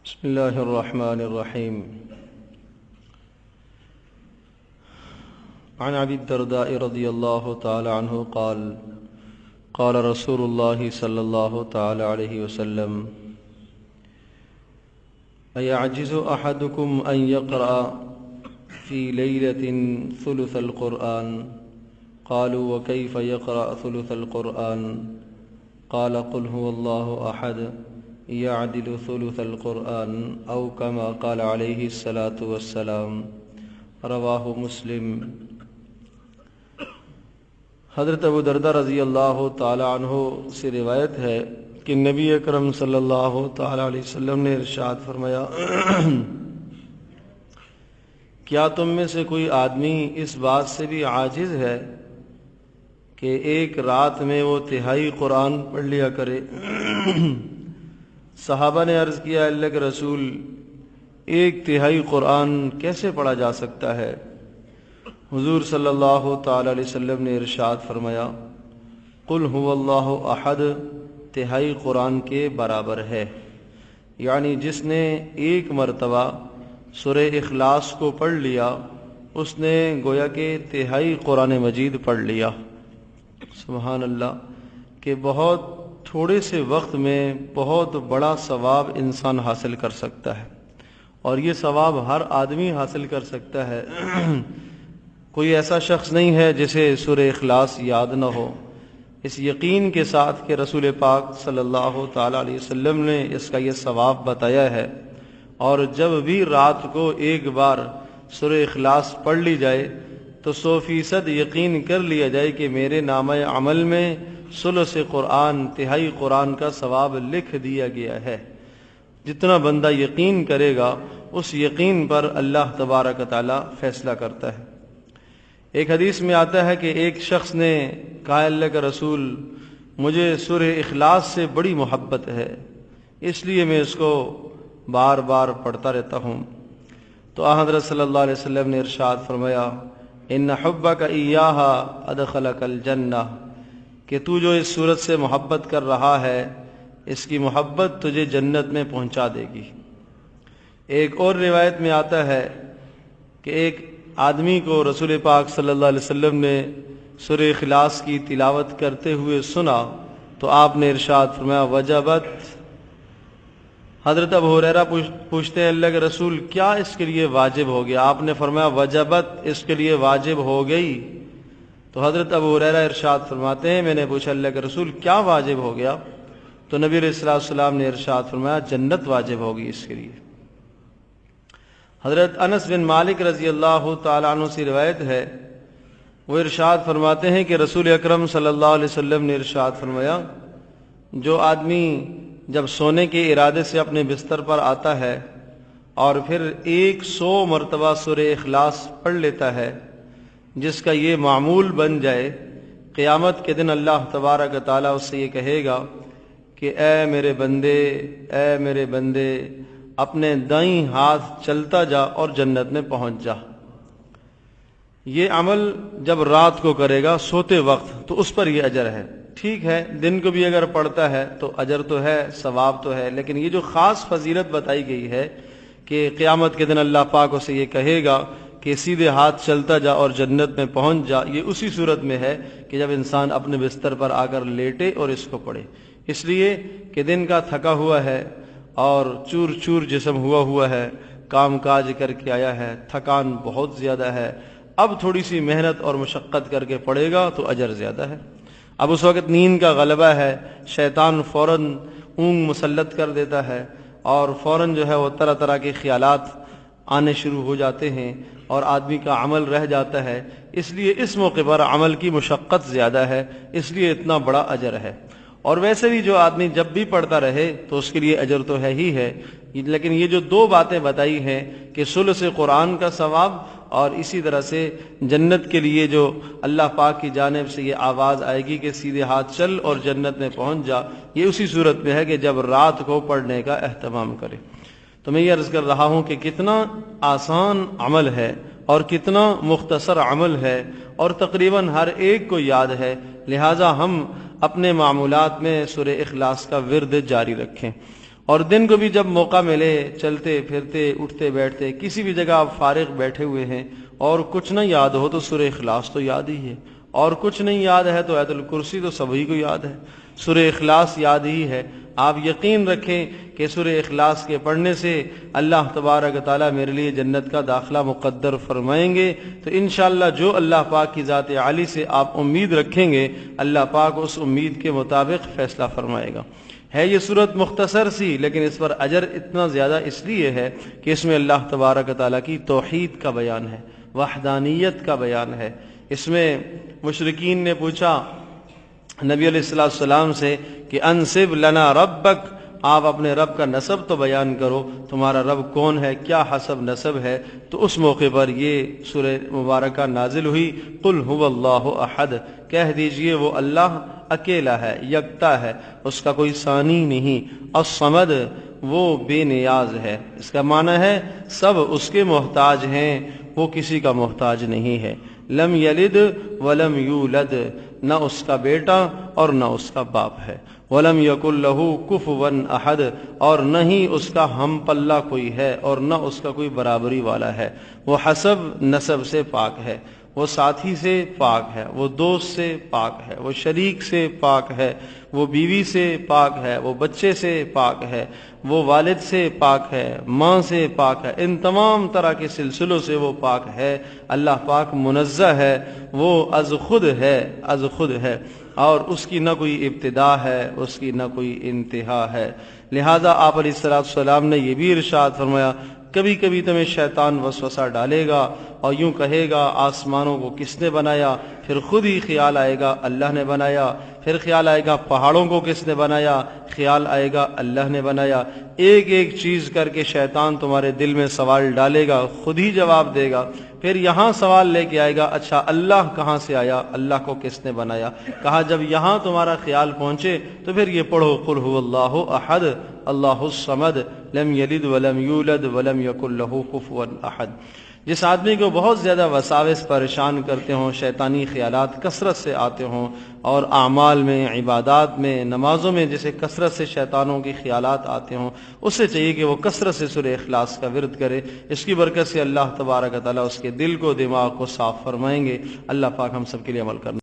بسم الله الرحمن الرحيم. عن أبي الدرداء رضي الله تعالى عنه قال قال رسول الله صلى الله تعالى عليه وسلم: أيعجز أحدكم أن يقرأ في ليلة ثلث القرآن؟ قالوا: وكيف يقرأ ثلث القرآن؟ قال: قل هو الله أحد يعدل ثلث القرآن أو كما قال عليه الصلاة والسلام. رواہ مسلم. حضرت ابو درداء رضی اللہ تعالی عنہ سے روایت ہے کہ نبی اکرم صلی اللہ تعالی علیہ وسلم نے ارشاد فرمایا: کیا تم میں سے کوئی آدمی اس بات سے بھی عاجز ہے کہ ایک رات میں وہ تہائی قرآن پڑھ لیا کرے؟ صحابہ نے عرض کیا: اللہ کے رسول، ایک تہائی قرآن کیسے پڑھا جا سکتا ہے؟ حضور صلی اللہ تعالی علیہ وسلم نے ارشاد فرمایا: قل هو اللہ احد تہائی قرآن کے برابر ہے، یعنی جس نے ایک مرتبہ سورہ اخلاص کو پڑھ لیا اس نے گویا کہ تہائی قرآن مجید پڑھ لیا. سبحان اللہ، کہ بہت تھوڑے سے وقت میں بہت بڑا ثواب انسان حاصل کر سکتا ہے، اور یہ ثواب ہر آدمی حاصل کر سکتا ہے. کوئی ایسا شخص نہیں ہے جسے سورہ اخلاص یاد نہ ہو، اس یقین کے ساتھ کہ رسول پاک صلی اللہ تعالی علیہ وسلم نے اس کا یہ ثواب بتایا ہے. اور جب بھی رات کو ایک بار سورہ اخلاص پڑھ لی جائے تو 100% یقین کر لیا جائے کہ میرے نامہ عمل میں ثلث قرآن تہائی قرآن کا ثواب لکھ دیا گیا ہے. جتنا بندہ یقین کرے گا اس یقین پر اللہ تبارک تعالی فیصلہ کرتا ہے. ایک حدیث میں آتا ہے کہ ایک شخص نے کہا: اللہ کا رسول، مجھے سورہ اخلاص سے بڑی محبت ہے، اس لیے میں اس کو بار بار پڑھتا رہتا ہوں. تو حضرت صلی اللہ علیہ وسلم نے ارشاد فرمایا: ان حبک ایہا ادخلک الجنہ، کہ تو جو اس صورت سے محبت کر رہا ہے اس کی محبت تجھے جنت میں پہنچا دے گی. ایک اور روایت میں آتا ہے کہ ایک آدمی کو رسول پاک صلی اللہ علیہ وسلم نے سورہ اخلاص کی تلاوت کرتے ہوئے سنا تو آپ نے ارشاد فرمایا: وجبت. حضرت ابو ہریرہ پوچھتے ہیں: اللہ کے رسول، کیا اس کے لیے واجب ہو گیا؟ آپ نے فرمایا: وجبت، اس کے لیے واجب ہو گئی. تو حضرت ابو ہریرہ ارشاد فرماتے ہیں: میں نے پوچھا اللہ کے رسول کیا واجب ہو گیا؟ تو نبی علیہ الصلوۃ والسلام نے ارشاد فرمایا: جنت واجب ہوگی اس کے لیے. حضرت انس بن مالک رضی اللہ تعالیٰ عنہ سے روایت ہے، وہ ارشاد فرماتے ہیں کہ رسول اکرم صلی اللہ علیہ وسلم نے ارشاد فرمایا: جو آدمی جب سونے کے ارادے سے اپنے بستر پر آتا ہے اور پھر 100 مرتبہ سورہ اخلاص پڑھ لیتا ہے، جس کا یہ معمول بن جائے، قیامت کے دن اللہ تبارک تعالیٰ اس سے یہ کہے گا کہ اے میرے بندے اپنے دائیں ہاتھ چلتا جا اور جنت میں پہنچ جا. یہ عمل جب رات کو کرے گا سوتے وقت تو اس پر یہ اجر ہے. ٹھیک ہے، دن کو بھی اگر پڑھتا ہے تو اجر تو ہے، ثواب تو ہے، لیکن یہ جو خاص فضیلت بتائی گئی ہے کہ قیامت کے دن اللہ پاک اسے یہ کہے گا کہ سیدھے ہاتھ چلتا جا اور جنت میں پہنچ جا، یہ اسی صورت میں ہے کہ جب انسان اپنے بستر پر آ کر لیٹے اور اس کو پڑھے. اس لیے کہ دن کا تھکا ہوا ہے اور چور چور جسم ہوا ہے، کام کاج کر کے آیا ہے، تھکان بہت زیادہ ہے، اب تھوڑی سی محنت اور مشقت کر کے پڑھے گا تو اجر زیادہ ہے. اب اس وقت نیند کا غلبہ ہے، شیطان فوراً اونگ مسلط کر دیتا ہے اور فوراً جو ہے وہ طرح طرح کے خیالات آنے شروع ہو جاتے ہیں اور آدمی کا عمل رہ جاتا ہے. اس لیے اس موقع پر عمل کی مشقت زیادہ ہے، اس لیے اتنا بڑا اجر ہے. اور ویسے بھی جو آدمی جب بھی پڑھتا رہے تو اس کے لیے اجر تو ہے ہی ہے. لیکن یہ جو 2 باتیں بتائی ہیں کہ ثلث قرآن کا ثواب اور اسی طرح سے جنت کے لیے جو اللہ پاک کی جانب سے یہ آواز آئے گی کہ سیدھے ہاتھ چل اور جنت میں پہنچ جا، یہ اسی صورت میں ہے کہ جب رات کو پڑھنے کا اہتمام کرے. تو میں یہ عرض کر رہا ہوں کہ کتنا آسان عمل ہے اور کتنا مختصر عمل ہے اور تقریباً ہر ایک کو یاد ہے. لہٰذا ہم اپنے معمولات میں سورہ اخلاص کا ورد جاری رکھیں. اور دن کو بھی جب موقع ملے، چلتے پھرتے اٹھتے بیٹھتے کسی بھی جگہ آپ فارغ بیٹھے ہوئے ہیں اور کچھ نہ یاد ہو تو سورہ اخلاص تو یاد ہی ہے، اور کچھ نہیں یاد ہے تو آیت الکرسی تو سبھی کو یاد ہے، سورہ اخلاص یاد ہی ہے۔ آپ یقین رکھیں کہ سورہ اخلاص کے پڑھنے سے اللہ تبارک و تعالیٰ میرے لیے جنت کا داخلہ مقدر فرمائیں گے۔ تو انشاءاللہ جو اللہ پاک کی ذات عالی سے آپ امید رکھیں گے، اللہ پاک اس امید کے مطابق فیصلہ فرمائے گا۔ ہے یہ صورت مختصر سی، لیکن اس پر اجر اتنا زیادہ اس لیے ہے کہ اس میں اللہ تبارک و تعالیٰ کی توحید کا بیان ہے، وحدانیت کا بیان ہے۔ اس میں مشرکین نے پوچھا نبی علیہ السلام سے کہ انسب لنا ربک، آپ اپنے رب کا نسب تو بیان کرو، تمہارا رب کون ہے، کیا حسب نسب ہے؟ تو اس موقع پر یہ سورہ مبارکہ نازل ہوئی، قل هو اللہ احد، کہہ دیجئے وہ اللہ اکیلا ہے، یکتا ہے، اس کا کوئی ثانی نہیں، الصمد، وہ بے نیاز ہے۔ اس کا معنی ہے سب اس کے محتاج ہیں، وہ کسی کا محتاج نہیں ہے۔ لم یلد ولم یولد، نہ اس کا بیٹا اور نہ اس کا باپ ہے۔ ولم یکن لہ کفوا احد، اور نہ ہی اس کا ہم پلہ کوئی ہے اور نہ اس کا کوئی برابری والا ہے۔ وہ حسب نسب سے پاک ہے، وہ ساتھی سے پاک ہے، وہ دوست سے پاک ہے، وہ شریک سے پاک ہے، وہ بیوی سے پاک ہے، وہ بچے سے پاک ہے، وہ والد سے پاک ہے، ماں سے پاک ہے، ان تمام طرح کے سلسلوں سے وہ پاک ہے۔ اللہ پاک منزہ ہے، وہ از خود ہے، از خود ہے، اور اس کی نہ کوئی ابتدا ہے، اس کی نہ کوئی انتہا ہے۔ لہذا آپ علیہ السلام نے یہ بھی ارشاد فرمایا، کبھی کبھی تمہیں شیطان وسوسہ ڈالے گا اور یوں کہے گا آسمانوں کو کس نے بنایا، پھر خود ہی خیال آئے گا اللہ نے بنایا، پھر خیال آئے گا پہاڑوں کو کس نے بنایا، خیال آئے گا اللہ نے بنایا۔ ایک ایک چیز کر کے شیطان تمہارے دل میں سوال ڈالے گا، خود ہی جواب دے گا، پھر یہاں سوال لے کے آئے گا، اچھا اللہ کہاں سے آیا، اللہ کو کس نے بنایا؟ کہا جب یہاں تمہارا خیال پہنچے تو پھر یہ پڑھو، قل هو اللہ احد اللہ الصمد لم یلد ولم یولد ولم یکن لہ کفوا احد۔ جس آدمی کو بہت زیادہ وساوس پریشان کرتے ہوں، شیطانی خیالات کثرت سے آتے ہوں، اور اعمال میں، عبادات میں، نمازوں میں جسے کثرت سے شیطانوں کے خیالات آتے ہوں، اسے چاہیے کہ وہ کثرت سے سورہ اخلاص کا ورد کرے۔ اس کی برکت سے اللہ تبارک و تعالیٰ اس کے دل کو، دماغ کو صاف فرمائیں گے۔ اللہ پاک ہم سب کے لیے عمل کرنا